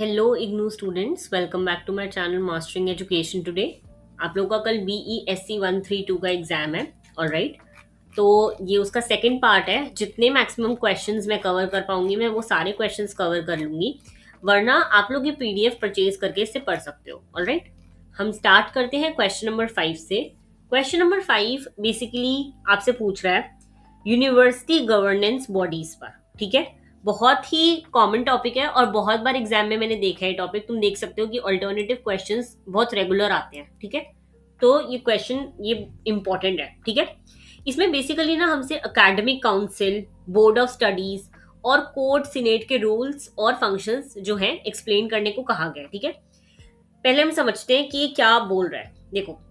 Hello IGNOU students, welcome back to my channel mastering education today. आप लोगों का कल BESC 132 का एग्जाम है। ऑलराइट, तो ये उसका सेकंड पार्ट है। जितने मैक्सिमम क्वेश्चंस मैं कवर कर पाऊंगी मैं वो सारे क्वेश्चंस कवर कर लूंगी, वरना आप लोग ये PDF परचेज करके इससे पढ़ सकते हो। ऑलराइट, हम स्टार्ट करते हैं क्वेश्चन नंबर 5 से। क्वेश्चन नंबर 5 बेसिकली आपसे पूछ रहा है यूनिवर्सिटी गवर्नेंस बॉडीज पर। ठीक है, बहुत ही कॉमन टॉपिक है और बहुत बार एग्जाम में मैंने देखा है टॉपिक। तुम देख सकते हो कि अल्टरनेटिव क्वेश्चंस बहुत रेगुलर आते हैं। ठीक है, तो ये क्वेश्चन ये इंपॉर्टेंट है। ठीक है, इसमें बेसिकली ना हमसे academic council, board of studies और कोर्ट सीनेट के रूल्स और फंक्शंस जो हैं एक्सप्लेन करने को कहा गया है। ठीक है, पहले हम समझते हैं कि ये क्या बोल रहा है। देखो,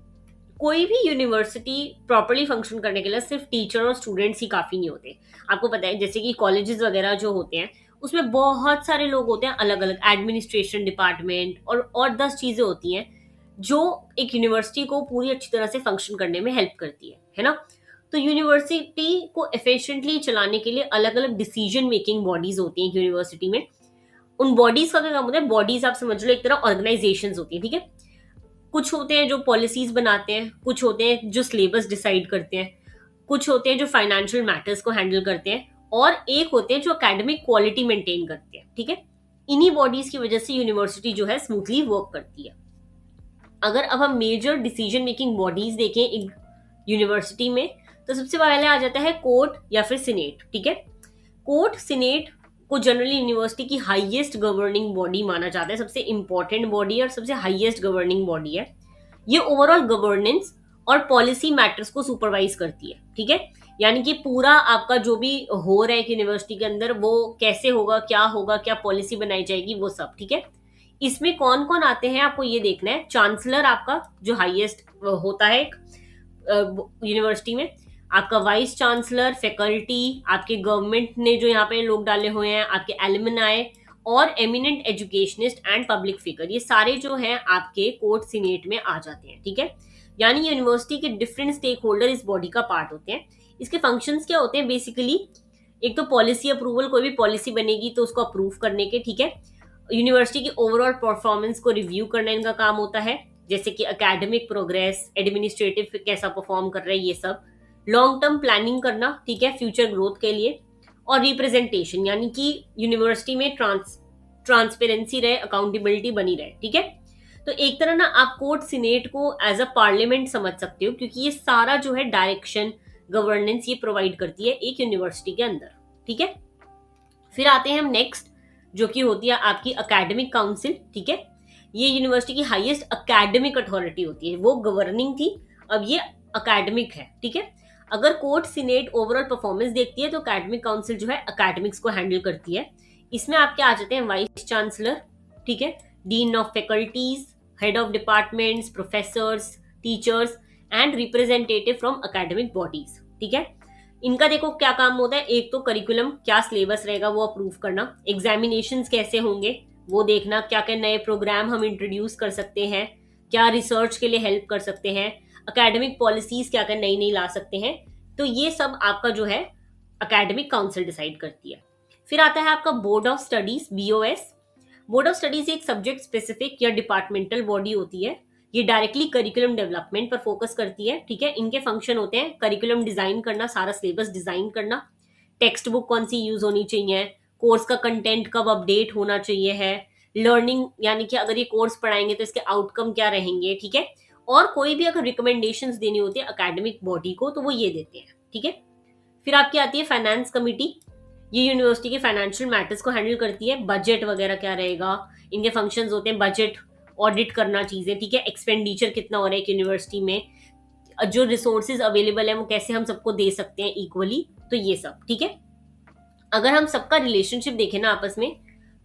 कोई भी यूनिवर्सिटी प्रॉपरली फंक्शन करने के लिए सिर्फ टीचर और स्टूडेंट्स ही काफी नहीं होते। आपको पता है जैसे कि कॉलेजेस वगैरह जो होते हैं उसमें बहुत सारे लोग होते हैं, अलग अलग एडमिनिस्ट्रेशन डिपार्टमेंट और 10 चीजें होती हैं जो एक यूनिवर्सिटी को पूरी अच्छी तरह से फंक्शन करने में हेल्प करती है ना। तो यूनिवर्सिटी को एफिशिएंटली चलाने के लिए अलग अलग डिसीजन मेकिंग बॉडीज होती हैं यूनिवर्सिटी में। उन बॉडीज का क्या काम होता है? बॉडीज आप समझ लो एक तरह ऑर्गेनाइजेशंस होती है। ठीक है, कुछ होते हैं जो पॉलिसीज बनाते हैं, कुछ होते हैं जो सिलेबस डिसाइड करते हैं, कुछ होते हैं जो फाइनेंशियल मैटर्स को हैंडल करते हैं, और एक होते हैं जो एकेडमिक क्वालिटी मेंटेन करते हैं। ठीक है, इन्हीं बॉडीज की वजह से यूनिवर्सिटी जो है स्मूथली वर्क करती है। अगर अब हम मेजर डिसीजन मेकिंग बॉडीज देखें एक यूनिवर्सिटी में, तो सबसे पहले आ जाता है कोर्ट या फिर सीनेट। ठीक है, कोर्ट सीनेट को जनरली यूनिवर्सिटी की हाईएस्ट गवर्निंग बॉडी माना जाता है, सबसे इंपॉर्टेंट बॉडी है और सबसे हाईएस्ट गवर्निंग बॉडी है। ये ओवरऑल गवर्नेंस और पॉलिसी मैटर्स को सुपरवाइज करती है। ठीक है, यानी कि पूरा आपका जो भी हो रहा है कि यूनिवर्सिटी के अंदर वो कैसे होगा, क्या पॉलिसी बनाई जाएगी, वो सब। ठीक है, इसमें कौन कौन आते हैं आपको ये देखना है। चांसलर आपका जो हाईएस्ट होता है यूनिवर्सिटी में, आपका वाइस चांसलर, फैकल्टी, आपके गवर्नमेंट ने जो यहाँ पे लोग डाले हुए हैं, आपके एलुमनाई और eminent educationist and public figure, ये सारे जो हैं आपके कोर्ट सीनेट में आ जाते हैं। ठीक है, यानी यूनिवर्सिटी के डिफरेंट स्टेक होल्डर इस बॉडी का पार्ट होते हैं। इसके फंक्शंस क्या होते हैं बेसिकली? एक तो पॉलिसी अप्रूवल, कोई भी पॉलिसी बनेगी तो उसको अप्रूव करने के। ठीक है, यूनिवर्सिटी की ओवरऑल परफॉर्मेंस को रिव्यू करना इनका काम होता है, जैसे कि एकेडमिक प्रोग्रेस, एडमिनिस्ट्रेटिव कैसा परफॉर्म कर रहा है, ये सब। लॉन्ग टर्म प्लानिंग करना, ठीक है, फ्यूचर ग्रोथ के लिए। और रिप्रेजेंटेशन, यानी कि यूनिवर्सिटी में ट्रांसपेरेंसी रहे, अकाउंटेबिलिटी बनी रहे। ठीक है, तो एक तरह ना आप कोर्ट सीनेट को एज अ पार्लियामेंट समझ सकते हो, क्योंकि ये सारा जो है डायरेक्शन, गवर्नेंस ये प्रोवाइड करती है एक यूनिवर्सिटी के अंदर। ठीक है, फिर आते हैं हम नेक्स्ट, जो कि होती है आपकी एकेडमिक काउंसिल। ठीक है, ये यूनिवर्सिटी की हाईएस्ट एकेडमिक अथॉरिटी होती है। वो गवर्निंग थी, अब ये एकेडमिक है। ठीक है, अगर कोर्ट सीनेट ओवरऑल परफॉर्मेंस देखती है तो एकेडमिक काउंसिल जो है एकेडमिक्स को हैंडल करती है। इसमें आपके आ जाते हैं वाइस चांसलर, ठीक है, dean of faculties, head of departments, professors, teachers and representative from academic bodies. ठीक है, इनका देखो क्या काम होता है। एक तो करिकुलम, क्या सिलेबस रहेगा वो अप्रूव करना, एग्जामिनेशंस कैसे होंगे वो देखना, क्या क्या नए प्रोग्राम हम इंट्रोड्यूस कर सकते हैं, क्या रिसर्च के लिए हेल्प कर सकते हैं, एकेडमिक पॉलिसीज क्या क्या नई नई ला सकते हैं। तो ये सब आपका जो है एकेडमिक काउंसिल डिसाइड करती है। फिर आता है आपका board of studies, BOS। Board of studies एक सब्जेक्ट स्पेसिफिक या डिपार्टमेंटल बॉडी होती है। ये डायरेक्टली करिकुलम डेवलपमेंट पर फोकस करती है। ठीक है, इनके फंक्शन होते हैं करिकुलम डिजाइन करना, सारा सिलेबस डिजाइन करना, टेक्स्ट बुक कौन सी यूज होनी चाहिए, कोर्स का कंटेंट कब अपडेट होना चाहिए है, लर्निंग यानी कि अगर ये कोर्स पढ़ाएंगे तो इसके आउटकम क्या रहेंगे। ठीक है, और कोई भी अगर रिकमेंडेशंस देनी होती है एकेडमिक बॉडी को तो वो ये देते हैं। ठीक है, फिर आपकी आती है फाइनेंस कमिटी। ये यूनिवर्सिटी के फाइनेंशियल मैटर्स को हैंडल करती है, बजट वगैरह क्या रहेगा, इनके फंक्शंस होते हैं बजट ऑडिट करना चीजें। ठीक है, एक्सपेंडिचर कितना हो रहा है एक यूनिवर्सिटी में, जो रिसोर्सेज अवेलेबल है वो कैसे हम सबको दे सकते हैं इक्वली, तो ये सब। ठीक है, अगर हम सबका रिलेशनशिप देखें ना आपस में,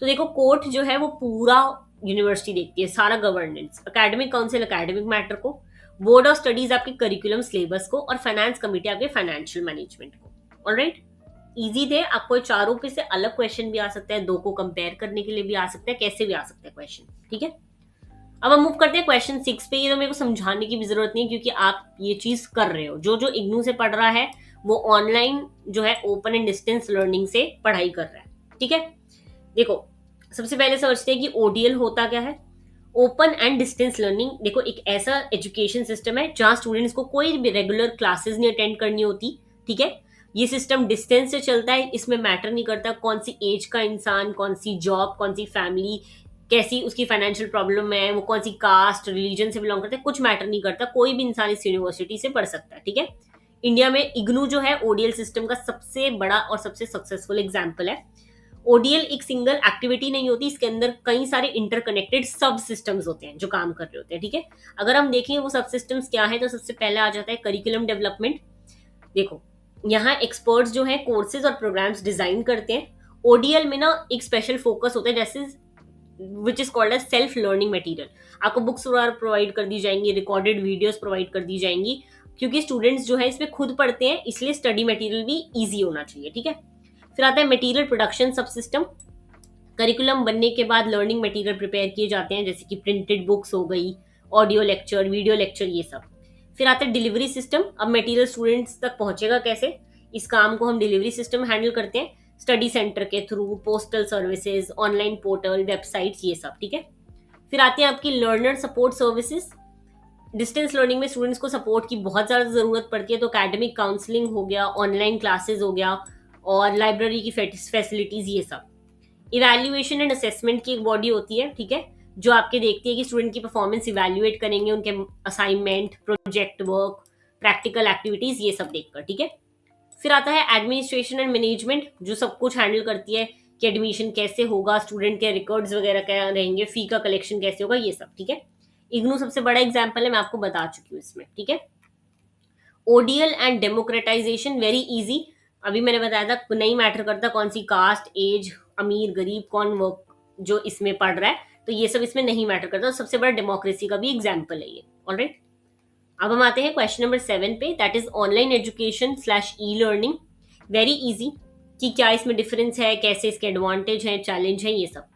तो देखो कोर्ट जो है वो पूरा यूनिवर्सिटी देखती है, सारा governance, academic council academic matter को, बोर्ड ऑफ स्टडीज आपके करिकुलम सिलेबस को, और फाइनेंस कमिटी आपके फाइनेंशियल मैनेजमेंट को। ऑलराइट, इजी थे। आपको चारों पे से अलग क्वेश्चन भी आ सकता है, दो को कंपेयर करने के लिए भी आ सकता है, कैसे भी आ सकता है क्वेश्चन। ठीक है, अब हम मूव करते हैं क्वेश्चन 6 पे। ये तो मेरे को समझाने की भी जरूरत नहीं है, क्योंकि आप ये चीज कर रहे हो। जो जो इग्नू से पढ़ रहा है वो ऑनलाइन जो है ओपन एंड डिस्टेंस लर्निंग से पढ़ाई कर रहा है। ठीक है, देखो सबसे पहले समझते हैं कि ओडीएल होता क्या है। ओपन एंड डिस्टेंस लर्निंग, देखो एक ऐसा एजुकेशन सिस्टम है जहां स्टूडेंट्स को कोई भी रेगुलर क्लासेस नहीं अटेंड करनी होती, ठीक है। ये सिस्टम डिस्टेंस से चलता है, इसमें मैटर नहीं करता कौन सी एज का इंसान, कौन सी जॉब, कौन सी फैमिली, कैसी उसकी फाइनेंशियल प्रॉब्लम है, वो कौन सी कास्ट रिलीजन से बिलोंग करता है, कुछ मैटर नहीं करता, कोई भी इंसान इस यूनिवर्सिटी से पढ़ सकता है, ठीक है। इंडिया में इग्नू जो है ओडीएल सिस्टम का सबसे बड़ा और सबसे सक्सेसफुल एग्जाम्पल है। ओडीएल एक सिंगल एक्टिविटी नहीं होती, इसके अंदर कई सारे इंटरकनेक्टेड सब सिस्टम्स होते हैं जो काम कर रहे होते हैं, ठीक है। अगर हम देखें वो सब सिस्टम्स क्या है, तो सबसे पहले आ जाता है करिकुलम डेवलपमेंट। देखो यहाँ एक्सपर्ट्स जो है कोर्सेज और प्रोग्राम्स डिजाइन करते हैं। ओडीएल में ना एक स्पेशल फोकस होता है, जैसे which is called as self learning material. आपको बुक्स प्रोवाइड कर दी जाएंगी, रिकॉर्डेड वीडियोस प्रोवाइड कर दी जाएंगी, क्योंकि स्टूडेंट्स जो है इसमें खुद पढ़ते हैं, इसलिए स्टडी मटेरियल भी ईजी होना चाहिए, ठीक है। फिर आता है मटेरियल प्रोडक्शन सब सिस्टम। करिकुलम बनने के बाद लर्निंग मटेरियल प्रिपेयर किए जाते हैं, जैसे कि प्रिंटेड बुक्स हो गई, ऑडियो लेक्चर, वीडियो लेक्चर, ये सब। फिर आता है डिलीवरी सिस्टम। अब मटेरियल स्टूडेंट्स तक पहुंचेगा कैसे, इस काम को हम डिलीवरी सिस्टम हैंडल करते हैं, स्टडी सेंटर के through, postal services, online portal, websites, ये सब, ठीक है। फिर आती है आपकी learner support services. Distance learning में स्टूडेंट्स को सपोर्ट की बहुत ज्यादा जरूरत पड़ती है, तो एकेडमिक काउंसलिंग हो गया, ऑनलाइन क्लासेस हो गया, और लाइब्रेरी की फैसिलिटीज, ये सब। इवैल्यूएशन एंड असेसमेंट की एक बॉडी होती है, ठीक है, जो आपके देखती है कि स्टूडेंट की परफॉर्मेंस इवैल्यूएट करेंगे, उनके assignment, project work, practical activities, ये सब देखकर, ठीक है। फिर आता है एडमिनिस्ट्रेशन एंड मैनेजमेंट, जो सब कुछ हैंडल करती है कि एडमिशन कैसे होगा, स्टूडेंट के रिकॉर्ड्स वगैरह क्या रहेंगे, फी का कलेक्शन कैसे होगा, ये सब, ठीक है। इग्नू सबसे बड़ा एग्जाम्पल है, मैं आपको बता चुकी हूँ इसमें, ठीक है। ODL and democratisation, very easy. अभी मैंने बताया था नहीं मैटर करता कौन सी कास्ट, एज, अमीर गरीब, कौन वर्क जो इसमें पढ़ रहा है, तो ये सब इसमें नहीं मैटर करता। सबसे बड़ा डेमोक्रेसी का भी एग्जाम्पल है ये, ऑलराइट। अब हम आते हैं क्वेश्चन नंबर 7 पे, that is online education slash e learning. Very easy, कि क्या इसमें डिफरेंस है, कैसे इसके एडवांटेज है, चैलेंज है, ये सब।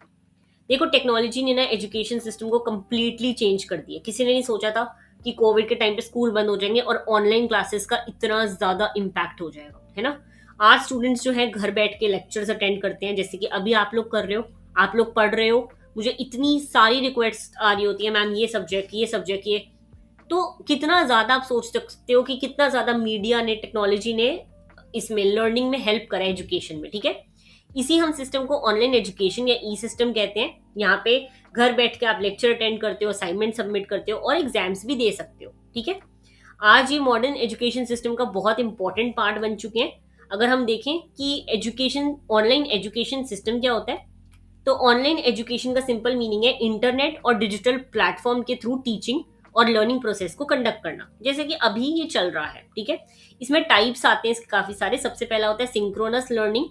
देखो टेक्नोलॉजी ने ना एजुकेशन सिस्टम को कंप्लीटली चेंज कर दिया। किसी ने नहीं सोचा था कि कोविड के टाइम पे स्कूल बंद हो जाएंगे और ऑनलाइन क्लासेस का इतना ज्यादा इम्पैक्ट हो जाएगा, है ना। आज स्टूडेंट्स जो है घर बैठ के लेक्चर्स अटेंड करते हैं, जैसे कि अभी आप लोग कर रहे हो, आप लोग पढ़ रहे हो, मुझे इतनी सारी रिक्वेस्ट आ रही होती है, मैम ये सब्जेक्ट, ये सब्जेक्ट, ये। तो कितना ज्यादा आप सोच सकते हो कि कितना ज्यादा मीडिया ने, टेक्नोलॉजी ने इसमें लर्निंग में हेल्प करा है एजुकेशन में, ठीक है। इसी हम सिस्टम को ऑनलाइन एजुकेशन या ई सिस्टम कहते हैं। यहाँ पे घर बैठ के आप लेक्चर अटेंड करते हो, असाइनमेंट सबमिट करते हो और एग्जाम्स भी दे सकते हो, ठीक है। आज ये मॉडर्न एजुकेशन सिस्टम का बहुत इंपॉर्टेंट पार्ट बन चुके हैं। अगर हम देखें कि एजुकेशन, ऑनलाइन एजुकेशन सिस्टम क्या होता है, तो ऑनलाइन एजुकेशन का सिंपल मीनिंग है इंटरनेट और डिजिटल प्लेटफॉर्म के थ्रू टीचिंग और लर्निंग प्रोसेस को कंडक्ट करना, जैसे कि अभी ये चल रहा है, ठीक है। इसमें टाइप्स आते हैं इसके काफी सारे। सबसे पहला होता है सिंक्रोनस लर्निंग।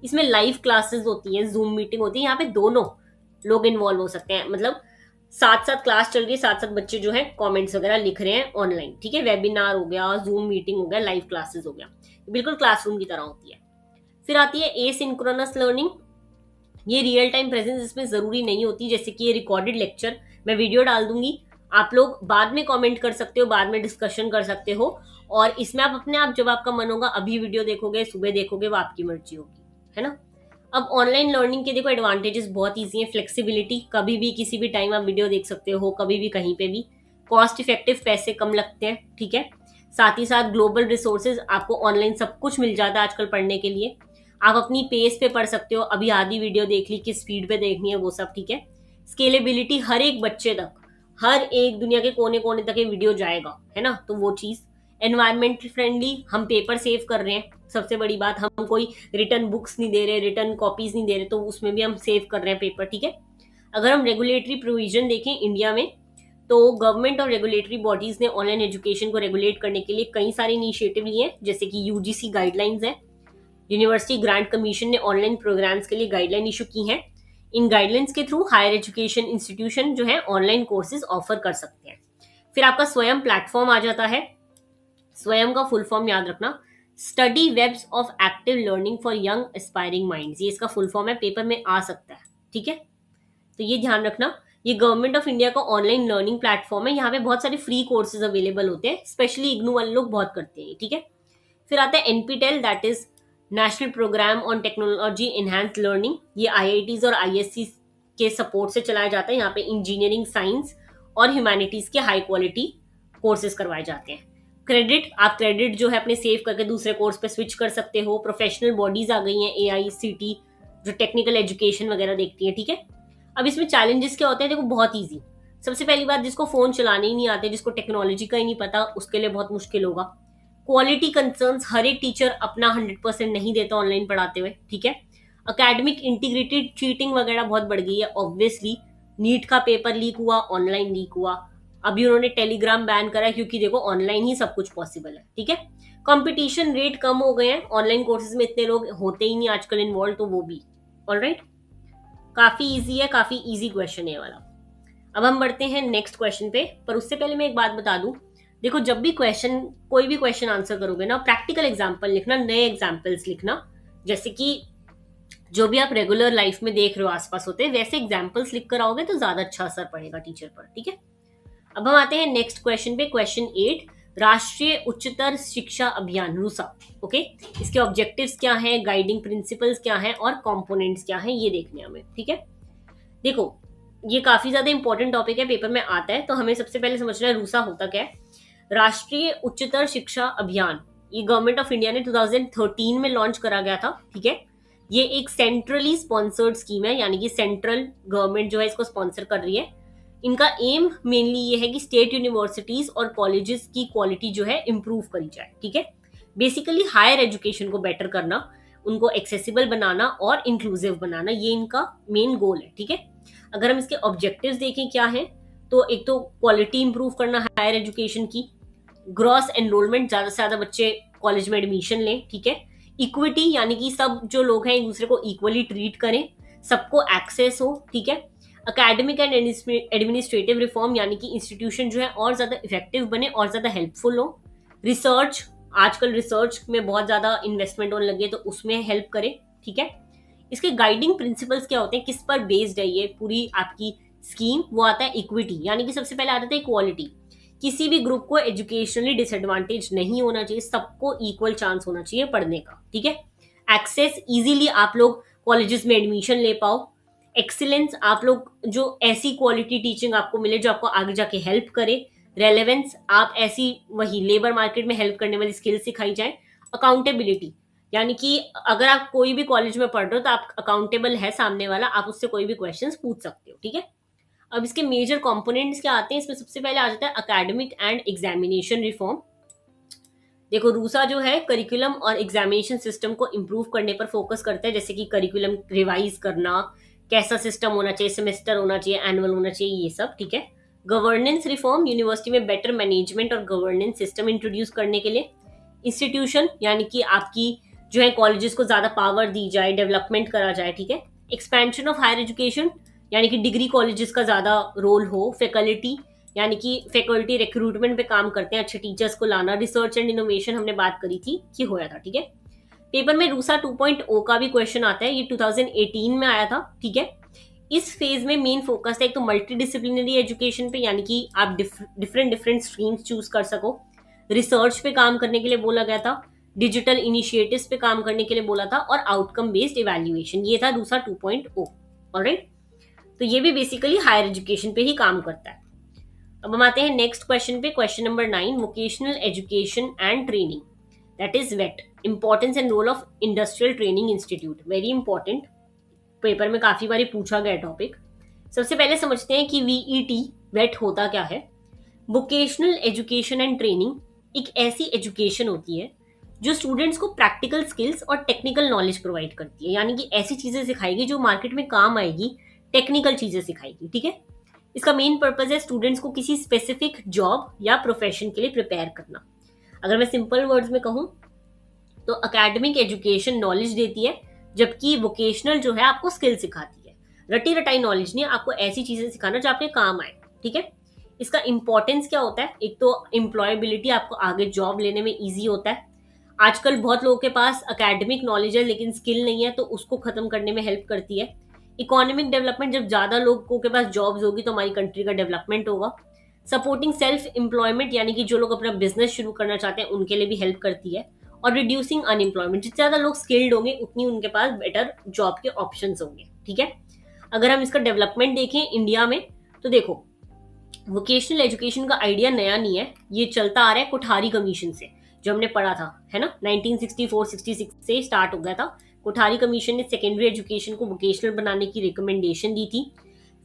इसमें लाइव क्लासेस होती हैं, जूम मीटिंग होती है, यहाँ पे दोनों लोग इन्वॉल्व हो सकते हैं, मतलब साथ साथ क्लास चल रही है, साथ साथ बच्चे जो है कमेंट्स वगैरह लिख रहे हैं ऑनलाइन, ठीक है। वेबिनार हो गया, जूम मीटिंग हो गया, लाइव क्लासेस हो गया, बिल्कुल क्लासरूम की तरह होती है। फिर आती है एसिंक्रोनस लर्निंग। ये रियल टाइम प्रेजेंस इसमें जरूरी नहीं होती, जैसे कि ये रिकॉर्डेड लेक्चर, मैं वीडियो डाल दूंगी, आप लोग बाद में कमेंट कर सकते हो, बाद में डिस्कशन कर सकते हो, और इसमें आप अपने आप, जब आपका मन होगा अभी वीडियो देखोगे, सुबह देखोगे, वो आपकी मर्जी होगी, है ना। अब ऑनलाइन लर्निंग के देखो एडवांटेजेस बहुत ईजी है। फ्लेक्सिबिलिटी, कभी भी किसी भी टाइम आप वीडियो देख सकते हो, कभी भी कहीं पे भी। कॉस्ट इफेक्टिव, पैसे कम लगते हैं, ठीक है। साथ ही साथ ग्लोबल रिसोर्सेज, आपको ऑनलाइन सब कुछ मिल जाता है आजकल पढ़ने के लिए। आप अपनी पेस पे पढ़ सकते हो, अभी आधी वीडियो देख ली, किस स्पीड पे देखनी है, वो सब, ठीक है। स्केलेबिलिटी, हर एक बच्चे तक, हर एक दुनिया के कोने कोने तक ये वीडियो जाएगा, है ना, तो वो चीज। एनवायरमेंट फ्रेंडली, हम पेपर सेव कर रहे हैं, सबसे बड़ी बात, हम कोई रिटर्न बुक्स नहीं दे रहे, रिटर्न कॉपीज नहीं दे रहे, तो उसमें भी हम सेव कर रहे हैं पेपर, ठीक है। अगर हम रेगुलेटरी प्रोविजन देखें इंडिया में, तो गवर्नमेंट और रेगुलेटरी बॉडीज ने ऑनलाइन एजुकेशन को रेगुलेट करने के लिए कई सारे इनिशिएटिव लिए हैं, जैसे कि यूजीसी गाइडलाइंस है, यूनिवर्सिटी ग्रांट कमीशन ने ऑनलाइन प्रोग्राम्स के लिए गाइडलाइन इशू की हैं। इन गाइडलाइंस के थ्रू हायर एजुकेशन इंस्टीट्यूशन जो है ऑनलाइन कोर्सेज ऑफर कर सकते हैं। फिर आपका स्वयं प्लेटफॉर्म आ जाता है। स्वयं का फुल फॉर्म याद रखना, study webs of active learning for young aspiring minds, ये इसका फुल फॉर्म है, पेपर में आ सकता है, ठीक है। तो ये ध्यान रखना, ये गवर्नमेंट ऑफ इंडिया का ऑनलाइन लर्निंग प्लेटफॉर्म है। यहाँ पे बहुत सारे फ्री कोर्सेज अवेलेबल होते हैं, स्पेशली इग्नू वाले लोग बहुत करते हैं, ठीक है। फिर आता है NPTEL, that is national program on technology enhance learning. ये आईआईटीज और आईएससी के सपोर्ट से चलाया जाता है। यहाँ पे इंजीनियरिंग, साइंस और ह्यूमैनिटीज के हाई क्वालिटी कोर्सेज करवाए जाते हैं। आप क्रेडिट जो है अपने सेव करके दूसरे कोर्स पे स्विच कर सकते हो। प्रोफेशनल बॉडीज आ गई हैं, AICT जो टेक्निकल एजुकेशन वगैरह देखती है, ठीक है। अब इसमें चैलेंजेस क्या होते हैं, देखो बहुत ईजी। सबसे पहली बात, जिसको फोन चलाने ही नहीं आते, जिसको टेक्नोलॉजी का ही नहीं पता, उसके लिए बहुत मुश्किल होगा। क्वालिटी कंसर्न्स, हर एक टीचर अपना 100% नहीं देता ऑनलाइन पढ़ाते हुए, ठीक है। अकेडमिक इंटीग्रिटी, चीटिंग वगैरह बहुत बढ़ गई है ऑब्वियसली। नीट का पेपर लीक हुआ, ऑनलाइन लीक हुआ। अभी उन्होंने टेलीग्राम बैन करा क्योंकि देखो ऑनलाइन ही सब कुछ पॉसिबल है, ठीक है। कंपटीशन रेट कम हो गए हैं, ऑनलाइन कोर्सेज में इतने लोग होते ही नहीं आजकल इन्वॉल्व, तो वो भी ऑलराइट। काफी इजी है, काफी इजी क्वेश्चन है ये वाला। अब हम बढ़ते हैं नेक्स्ट क्वेश्चन पे, पर उससे पहले मैं एक बात बता दूं। देखो जब भी कोई भी क्वेश्चन आंसर करोगे ना, प्रैक्टिकल एग्जांपल लिखना, नए एग्जांपल्स लिखना। जैसे कि जो भी आप रेगुलर लाइफ में देख रहे हो आसपास होते हैं, वैसे एग्जांपल्स लिख कर आओगे तो ज्यादा अच्छा असर पड़ेगा टीचर पर, ठीक है। अब हम आते हैं नेक्स्ट क्वेश्चन पे, क्वेश्चन 8, राष्ट्रीय उच्चतर शिक्षा अभियान रूसा। ओके, इसके ऑब्जेक्टिव्स क्या हैं, गाइडिंग प्रिंसिपल्स क्या हैं और कंपोनेंट्स क्या हैं, ये देखने हमें, ठीक है। देखो ये काफी ज्यादा इंपॉर्टेंट टॉपिक है, पेपर में आता है, तो हमें सबसे पहले समझना है रूसा होता क्या है। राष्ट्रीय उच्चतर शिक्षा अभियान, ये गवर्नमेंट ऑफ इंडिया ने 2013 में लॉन्च करा गया था, ठीक है। ये एक सेंट्रली स्पॉन्सर्ड स्कीम है, यानी कि सेंट्रल गवर्नमेंट जो है इसको स्पॉन्सर कर रही है। इनका एम मेनली ये है कि स्टेट यूनिवर्सिटीज और कॉलेजेस की क्वालिटी जो है इंप्रूव करी जाए, ठीक है। बेसिकली हायर एजुकेशन को बेटर करना, उनको एक्सेसिबल बनाना और इंक्लूसिव बनाना, ये इनका मेन गोल है, ठीक है। अगर हम इसके ऑब्जेक्टिव्स देखें क्या है, तो एक तो क्वालिटी इंप्रूव करना हायर एजुकेशन की, ग्रॉस एनरोलमेंट, ज्यादा से ज्यादा बच्चे कॉलेज में एडमिशन लें, ठीक है। इक्विटी, यानी कि सब जो लोग हैं एक दूसरे को इक्वली ट्रीट करें, सबको एक्सेस हो, ठीक है। अकेडमिक एंड एडमिनिस्ट्रेटिव रिफॉर्म, यानी कि इंस्टीट्यूशन जो है और ज्यादा इफेक्टिव बने और ज्यादा हेल्पफुल हो। रिसर्च, आजकल रिसर्च में बहुत ज्यादा इन्वेस्टमेंट होने लगे, तो उसमें हेल्प करे, ठीक है। इसके गाइडिंग प्रिंसिपल्स क्या होते हैं, किस पर बेस्ड है ये पूरी आपकी स्कीम, वो आता है इक्विटी, यानी कि सबसे पहले आता है इक्वालिटी। किसी भी ग्रुप को एजुकेशनली डिसएडवांटेज नहीं होना चाहिए, सबको इक्वल चांस होना चाहिए पढ़ने का, ठीक है। एक्सेस, इजीली आप लोग कॉलेजेस में एडमिशन ले पाओ। एक्सीलेंस, आप लोग जो ऐसी क्वालिटी टीचिंग आपको मिले जो आपको आगे जाके हेल्प करे। रेलेवेंस, आप ऐसी वही लेबर मार्केट में हेल्प करने वाली स्किल सिखाई जाए। अकाउंटेबिलिटी, यानी कि अगर आप कोई भी कॉलेज में पढ़ रहे हो तो आप अकाउंटेबल है सामने वाला, आप उससे कोई भी क्वेश्चंस पूछ सकते हो, ठीक है। अब इसके मेजर कंपोनेंट्स क्या आते हैं, इसमें सबसे पहले आ जाता है एकेडमिक एंड एग्जामिनेशन रिफॉर्म। देखो रूसा जो है करिकुलम और एग्जामिनेशन सिस्टम को इम्प्रूव करने पर फोकस करता है, जैसे कि करिकुलम रिवाइज करना, कैसा सिस्टम होना चाहिए, सेमेस्टर होना चाहिए, एनुअल होना चाहिए, ये सब, ठीक है। गवर्नेंस रिफॉर्म, यूनिवर्सिटी में बेटर मैनेजमेंट और गवर्नेंस सिस्टम इंट्रोड्यूस करने के लिए। इंस्टीट्यूशन, यानी कि आपकी जो है कॉलेजेस को ज्यादा पावर दी जाए, डेवलपमेंट करा जाए, ठीक है। एक्सपेंशन ऑफ हायर एजुकेशन, यानी कि डिग्री कॉलेजेस का ज्यादा रोल हो। फैकल्टी, यानी कि फैकल्टी रिक्रूटमेंट पे काम करते हैं, अच्छे टीचर्स को लाना। रिसर्च एंड इनोवेशन, हमने बात करी थी कि होया था, ठीक है। पेपर में रूसा 2.0 का भी क्वेश्चन आता है, ये 2018 में आया था, ठीक है। इस फेज में मेन फोकस है एक तो मल्टी डिसिप्लिनरी एजुकेशन पे, यानी कि आप डिफरेंट स्ट्रीम्स चूज कर सको। रिसर्च पे काम करने के लिए बोला गया था। डिजिटल इनिशिएटिव्स पे काम करने के लिए बोला था, और आउटकम बेस्ड इवैल्यूएशन, ये था रूसा 2.0, ऑलराइट। तो ये भी बेसिकली हायर एजुकेशन पे ही काम करता है। अब हम आते हैं नेक्स्ट क्वेश्चन पे, question number 9, vocational education and training, that is wait, importance and role of industrial training institute. Very important, paper में काफी बार पूछा गया टॉपिक। सबसे पहले समझते हैं कि वीईटी वेट होता क्या है। वोकेशनल एजुकेशन एंड ट्रेनिंग एक ऐसी एजुकेशन होती है जो स्टूडेंट्स को प्रैक्टिकल स्किल्स और टेक्निकल नॉलेज प्रोवाइड करती है, यानी कि ऐसी चीजें सिखाएगी जो मार्केट में काम आएगी, टेक्निकल चीजें सिखाएगी, ठीक है। इसका मेन पर्पज है स्टूडेंट्स को किसी स्पेसिफिक जॉब या प्रोफेशन के लिए प्रिपेयर करना। अगर मैं सिंपल वर्ड्स में कहूं तो एकेडमिक एजुकेशन नॉलेज देती है, जबकि वोकेशनल जो है आपको स्किल सिखाती है। रटी रटाई नॉलेज नहीं, आपको ऐसी चीजें सिखाना जो आपके काम आए, ठीक है। इसका इंपॉर्टेंस क्या होता है, एक तो एम्प्लॉयबिलिटी, आपको आगे जॉब लेने में ईजी होता है। आजकल बहुत लोगों के पास एकेडमिक नॉलेज है लेकिन स्किल नहीं है, तो उसको खत्म करने में हेल्प करती है। इकोनॉमिक डेवलपमेंट, जब ज्यादा लोगों के पास जॉब्स होगी तो हमारी कंट्री का डेवलपमेंट होगा। सपोर्टिंग सेल्फ एम्प्लॉयमेंट, यानी कि जो लोग अपना बिजनेस शुरू करना चाहते हैं उनके लिए भी हेल्प करती है। और रिड्यूसिंग अनएम्प्लॉयमेंट, जितने ज्यादा लोग स्किल्ड होंगे उतनी उनके पास बेटर जॉब के ऑप्शंस होंगे, ठीक है। अगर हम इसका डेवलपमेंट देखें इंडिया में तो देखो वोकेशनल एजुकेशन का आइडिया नया नहीं है, ये चलता आ रहा है कोठारी कमीशन से, जो हमने पढ़ा था, है ना, 1964-66 से स्टार्ट हो गया था। कोठारी कमीशन ने सेकेंडरी एजुकेशन को वोकेशनल बनाने की रिकमेंडेशन दी थी।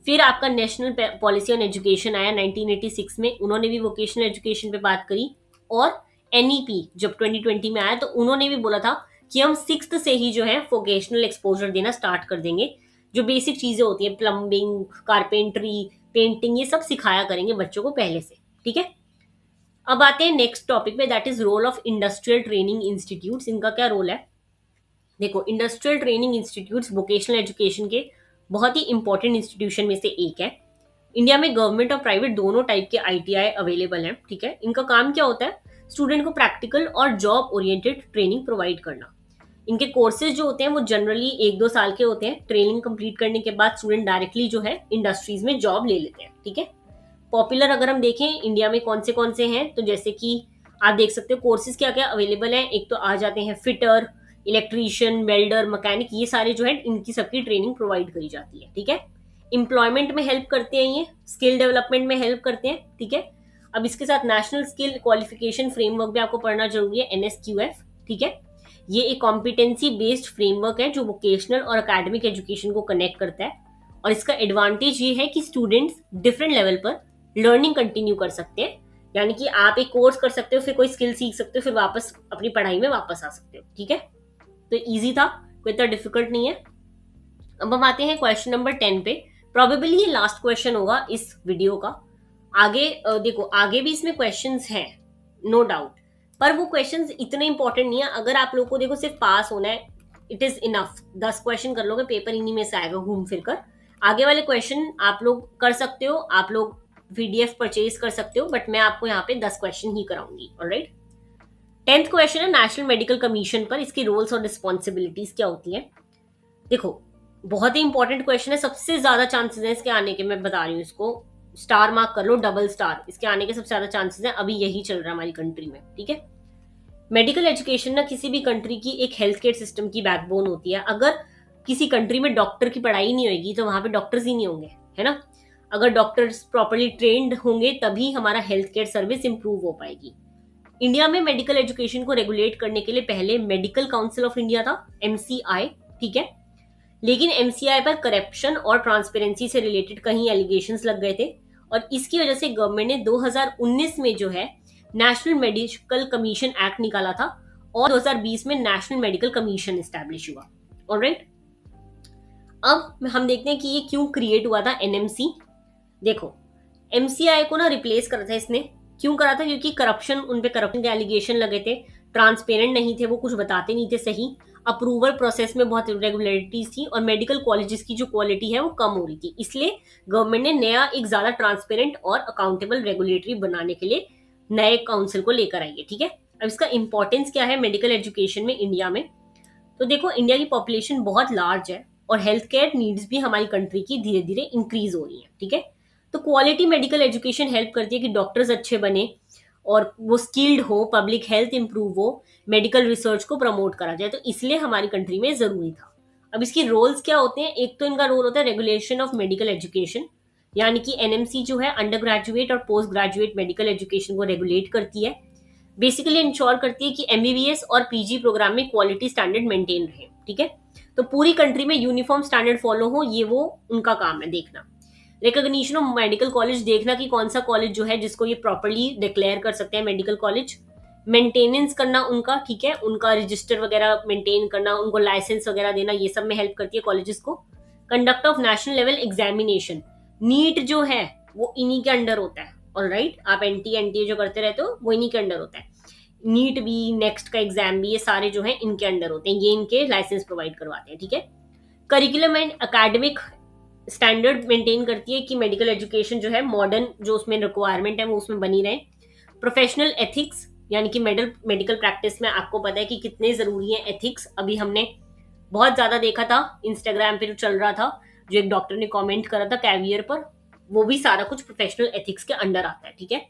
फिर आपका नेशनल पॉलिसी ऑन एजुकेशन आया 1986 में, उन्होंने भी वोकेशनल एजुकेशन पे बात करी। और एनईपी जब 2020 में आया तो उन्होंने भी बोला था कि हम 6th से ही जो है वोकेशनल एक्सपोजर देना स्टार्ट कर देंगे, जो बेसिक चीजें होती हैं प्लम्बिंग, कारपेंटरी, पेंटिंग, ये सब सिखाया करेंगे बच्चों को पहले से, ठीक है। अब आते हैं नेक्स्ट टॉपिक पे, that is role of industrial training institutes. इनका क्या रोल है? देखो industrial training institutes vocational education के बहुत ही इंपॉर्टेंट इंस्टीट्यूशन में से एक है। इंडिया में गवर्नमेंट और प्राइवेट दोनों टाइप के आईटीआई अवेलेबल हैं, ठीक है। इनका काम क्या होता है? स्टूडेंट को प्रैक्टिकल और जॉब ओरिएंटेड ट्रेनिंग प्रोवाइड करना। इनके कोर्सेज जो होते हैं वो जनरली 1-2 साल के होते हैं। ट्रेनिंग कंप्लीट करने के बाद स्टूडेंट डायरेक्टली जो है इंडस्ट्रीज में जॉब ले लेते हैं, ठीक है। पॉपुलर अगर हम देखें इंडिया में कौन से हैं, तो जैसे कि आप देख सकते हो कोर्सेज क्या क्या अवेलेबल हैं। एक तो आ जाते हैं फिटर, इलेक्ट्रीशियन, वेल्डर, मैकेनिक, ये सारे जो है इनकी सबकी ट्रेनिंग प्रोवाइड करी जाती है, ठीक है। एम्प्लॉयमेंट में हेल्प करते हैं, ये स्किल डेवलपमेंट में हेल्प करते हैं, ठीक है। अब इसके साथ नेशनल स्किल क्वालिफिकेशन फ्रेमवर्क भी आपको पढ़ना जरूरी है, NSQF, ठीक है। ये एक कॉम्पिटेंसी बेस्ड फ्रेमवर्क है जो वोकेशनल और अकेडमिक एजुकेशन को कनेक्ट करता है। और इसका एडवांटेज ये है कि स्टूडेंट्स डिफरेंट लेवल पर लर्निंग कंटिन्यू कर सकते हैं, यानी कि आप एक कोर्स कर सकते हो, फिर कोई स्किल सीख सकते हो, फिर वापस अपनी पढ़ाई में वापस आ सकते हो, ठीक है। तो इजी था, कोई इतना डिफिकल्ट नहीं है। अब हम आते हैं क्वेश्चन नंबर 10 पे। प्रोबेबली ये लास्ट क्वेश्चन होगा इस वीडियो का। आगे देखो आगे भी इसमें क्वेश्चंस हैं नो डाउट, पर वो क्वेश्चंस इतने इंपॉर्टेंट नहीं है। अगर आप लोग को देखो सिर्फ पास होना है, इट इज इनफ। 10 क्वेश्चन कर लोगे, पेपर इन्हीं में से आएगा घूम फिर कर। आगे वाले क्वेश्चन आप लोग कर सकते हो, आप लोग PDF परचेज कर सकते हो, बट मैं आपको यहाँ पे 10 क्वेश्चन ही कराऊंगी, ऑलराइट। 10th क्वेश्चन है नेशनल मेडिकल कमीशन पर, इसकी रोल्स और रिस्पॉन्सिबिलिटीज क्या होती है। देखो बहुत ही इंपॉर्टेंट क्वेश्चन है, सबसे ज्यादा चांसेस हैं इसके आने के, मैं बता रही हूँ, इसको स्टार मार्क कर लो, डबल स्टार, इसके आने के सबसे ज्यादा चांसेस हैं। अभी यही चल रहा है हमारी कंट्री में, ठीक है। मेडिकल एजुकेशन ना किसी भी कंट्री की एक हेल्थ केयर सिस्टम की बैकबोन होती है। अगर किसी कंट्री में डॉक्टर की पढ़ाई नहीं होगी तो वहां पे डॉक्टर्स ही नहीं होंगे, है ना। अगर डॉक्टर्स प्रॉपरली ट्रेंड होंगे तभी हमारा हेल्थ केयर सर्विस इंप्रूव हो पाएगी। इंडिया में मेडिकल एजुकेशन को रेगुलेट करने के लिए पहले मेडिकल काउंसिल ऑफ इंडिया था, MCI, ठीक है। लेकिन MCI पर करप्शन और ट्रांसपेरेंसी से रिलेटेड कहीं एलिगेशंस लग गए थे, और इसकी वजह से गवर्नमेंट ने 2019 में जो है नेशनल मेडिकल कमीशन एक्ट निकाला था, और 2020 में नेशनल मेडिकल कमीशन एस्टैब्लिश हुआ, ऑलराइट। अब हम देखते हैं कि ये क्यों क्रिएट हुआ था NMC। देखो MCI को ना रिप्लेस करा था इसने, क्यों करा था? क्योंकि करप्शन, उन पे करप्शन के एलिगेशन लगे थे, ट्रांसपेरेंट नहीं थे, वो कुछ बताते नहीं थे सही, अप्रूवल प्रोसेस में बहुत इरेगुलरिटीज थी, और मेडिकल कॉलेजेस की जो क्वालिटी है वो कम हो रही थी। इसलिए गवर्नमेंट ने नया एक ज्यादा ट्रांसपेरेंट और अकाउंटेबल रेगुलेटरी बनाने के लिए नए काउंसिल को लेकर आई है, ठीक है। अब इसका इंपॉर्टेंस क्या है मेडिकल एजुकेशन में इंडिया में? तो देखो इंडिया की पॉपुलेशन बहुत लार्ज है और हेल्थ केयर नीड्स भी हमारी कंट्री की धीरे धीरे इंक्रीज हो रही है, ठीक है। तो क्वालिटी मेडिकल एजुकेशन हेल्प करती है कि डॉक्टर्स अच्छे बने और वो स्किल्ड हो, पब्लिक हेल्थ इंप्रूव हो, मेडिकल रिसर्च को प्रमोट करा जाए, तो इसलिए हमारी कंट्री में जरूरी था। अब इसकी रोल्स क्या होते हैं? एक तो इनका रोल होता है रेगुलेशन ऑफ मेडिकल एजुकेशन, यानी कि NMC जो है अंडर ग्रेजुएट और पोस्ट ग्रेजुएट मेडिकल एजुकेशन को रेगुलेट करती है। बेसिकली इंश्योर करती है कि MBBS और PG प्रोग्राम में क्वालिटी स्टैंडर्ड मेंटेन रहे, ठीक है। तो पूरी कंट्री में यूनिफॉर्म स्टैंडर्ड फॉलो हो, ये वो उनका काम है देखना। रिकॉग्निशन ऑफ मेडिकल कॉलेज, देखना कि कौन सा कॉलेज जो है जिसको ये प्रॉपर्ली डिक्लेयर कर सकते हैं मेडिकल कॉलेज। मेंटेनेंस करना उनका, ठीक है, उनका रजिस्टर वगैरह मेंटेन करना, उनको लाइसेंस वगैरह देना, ये सब में हेल्प करती है कॉलेजेस को। Conduct of national level examination, NEET जो है वो इन्हीं के अंडर होता है, ऑलराइट। आप NTA जो करते रहते हो वो इन्हीं के अंडर होता है। नीट भी, नेक्स्ट का एग्जाम भी, ये सारे जो है इनके अंडर होते हैं, ये इनके लाइसेंस प्रोवाइड करवाते हैं, ठीक है। Curriculum and academic standard maintain करती है कि मेडिकल एजुकेशन जो है मॉडर्न, जो उसमें रिक्वायरमेंट है वो उसमें बनी रहे। प्रोफेशनल एथिक्स, यानी कि मेडिकल प्रैक्टिस में आपको पता है कि कितने जरूरी है एथिक्स। अभी हमने बहुत ज्यादा देखा था, इंस्टाग्राम पे जो चल रहा था, जो एक डॉक्टर ने कमेंट करा था कैवियर पर, वो भी सारा कुछ प्रोफेशनल एथिक्स के अंडर आता है, ठीक है।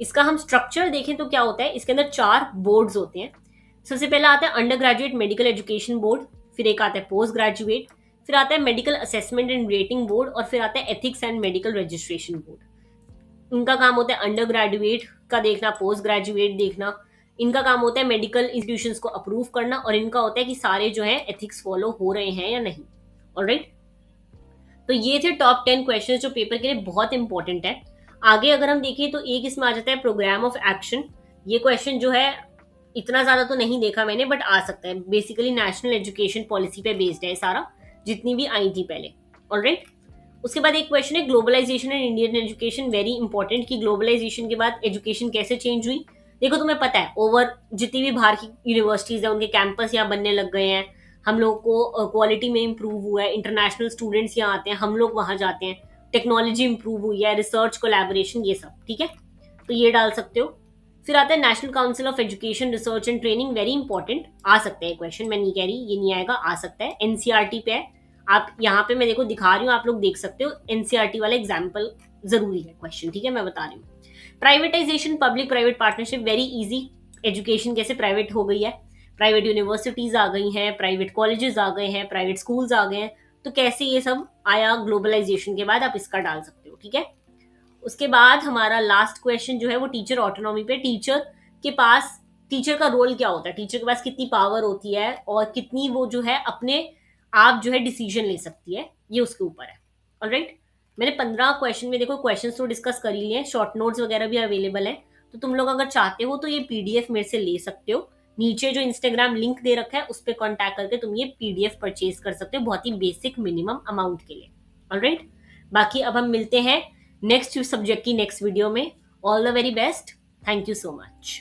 इसका हम स्ट्रक्चर देखें तो क्या होता है, इसके अंदर 4 बोर्ड्स होते हैं। सबसे पहला आता है under graduate medical education board, फिर एक आता है पोस्ट ग्रेजुएट, फिर आता है medical assessment and rating board, और फिर आता है ethics and medical registration board. इनका काम होता है अंडर ग्रेजुएट का देखना, पोस्ट ग्रेजुएट देखना। इनका काम होता है मेडिकल इंस्टीट्यूशंस को अप्रूव करना, और इनका होता है कि सारे जो है एथिक्स फॉलो हो रहे हैं या नहीं। ऑलराइट, तो ये थे टॉप 10 क्वेश्चंस जो पेपर के लिए बहुत इंपॉर्टेंट है। आगे अगर हम देखें तो एक इसमें आ जाता है प्रोग्राम ऑफ एक्शन। ये क्वेश्चन जो है इतना ज्यादा तो नहीं देखा मैंने, बट आ सकता है। बेसिकली नेशनल एजुकेशन पॉलिसी पे बेस्ड है सारा, जितनी भी आई थी पहले। ऑलराइट, उसके बाद एक क्वेश्चन है globalization and Indian education, very important, कि ग्लोबलाइजेशन के बाद एजुकेशन कैसे चेंज हुई। देखो तुम्हें पता है ओवर जितनी भी बाहर की यूनिवर्सिटीज है उनके कैंपस यहाँ बनने लग गए हैं, हम लोग को क्वालिटी में इंप्रूव हुआ है, इंटरनेशनल स्टूडेंट्स यहाँ आते हैं, हम लोग वहां जाते हैं, टेक्नोलॉजी इंप्रूव हुई है, रिसर्च कोलैबोरेशन, ये सब ठीक है, तो ये डाल सकते हो। फिर आता है national council of education research and training, very important, आ सकता है क्वेश्चन, मैं नहीं कह रही ये नहीं आएगा, आ सकता है, एनसीईआरटी पे है। आप यहाँ पे मैं देखो दिखा रही हूँ, आप लोग देख सकते हो, एनसीईआरटी वाला एग्जाम्पल जरूरी है क्वेश्चन, ठीक है, मैं बता रही हूँ। Privatisation, public private partnership, very easy, education कैसे प्राइवेट हो गई है, प्राइवेट यूनिवर्सिटीज आ गई हैं, प्राइवेट कॉलेजेस आ गए हैं, प्राइवेट स्कूल्स आ गए हैं, तो कैसे ये सब आया ग्लोबलाइजेशन के बाद, आप इसका डाल सकते हो, ठीक है। उसके बाद हमारा लास्ट क्वेश्चन जो है वो टीचर ऑटोनॉमी पे, टीचर के पास, टीचर का रोल क्या होता है, टीचर के पास कितनी पावर होती है और कितनी वो जो है अपने आप जो है डिसीजन ले सकती है, ये उसके ऊपर है। ऑलराइट, मैंने 15 क्वेश्चन में देखो क्वेश्चंस तो डिस्कस कर ही लिए, शॉर्ट नोट्स वगैरह भी अवेलेबल है, तो तुम लोग अगर चाहते हो तो ये पीडीएफ मेरे से ले सकते हो। नीचे जो इंस्टाग्राम लिंक दे रखा है उस पर कॉन्टैक्ट करके तुम ये पीडीएफ परचेज कर सकते हो, बहुत ही बेसिक मिनिमम अमाउंट के लिए। ऑलराइट, बाकी अब हम मिलते हैं नेक्स्ट सब्जेक्ट की नेक्स्ट वीडियो में। All the very best, thank you so much.